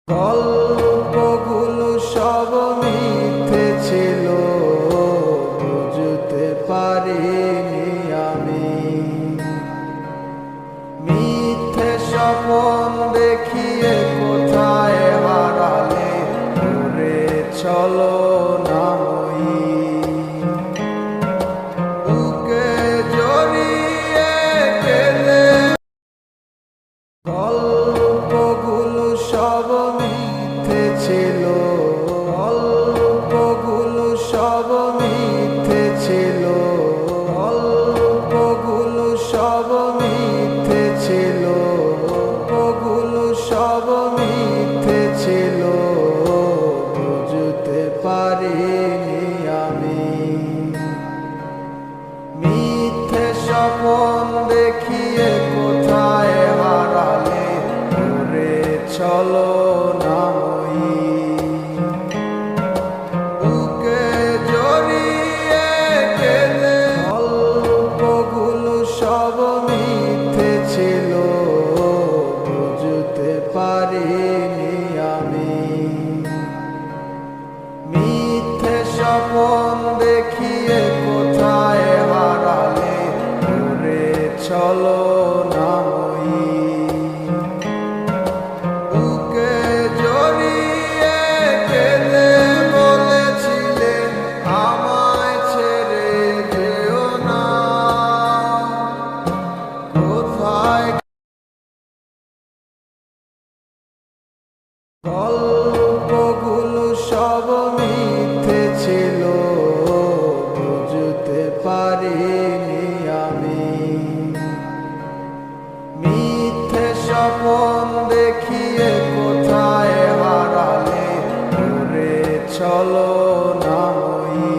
গল্পগুলো সব মিথ্যে ছিল, বুঝতে পারিনি আমি। মিথ্যে স্বপ্ন দেখিয়ে কোথায় হারালে ঘুরে চলো নামই। বুকে জড়িয়ে গেলে গল্পগুলো সব মিথ্যে ছিল, গল্পগুলো সব মিথ্যে ছিল, গল্পগুলো সব মিথ্যে ছিল, গল্পগুলো সব মিথ্যে ছিল, বুঝতে পারিনি আমি। মিথ্যে স্বপ্ন দেখিয়ে কোথায় হারালে ঘুরে চলো নামই। বুকে জড়িয়ে গেলে গল্পগুলো সব মিথ্যে ছিল, বুঝতে পারিনি আমি। মিথ্যে স্বপ্ন দেখিয়ে কোথায় হারালে ঘুরে চলো নামই। বুকে জড়িয়ে গেলে বলেছিলে আমায় ছেড়ে যেও না, কোথায় গল্পগুলো সব মিথ্যে ছিল, বুঝতে পারিনি আমি। মিথ্যে স্বপ্ন দেখিয়ে কোথায় হারালে ঘুরে চলো নামই।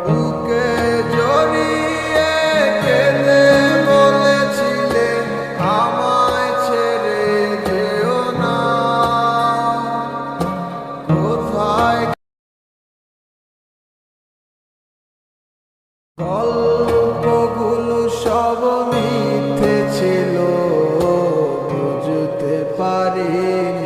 বুকে জড়িয়ে গেলে বলেছিলে আমায় ছেড়ে যেও না, কোথায় গল্পগুলো সব মিথ্যে ছিল, বুঝতে পারিনি।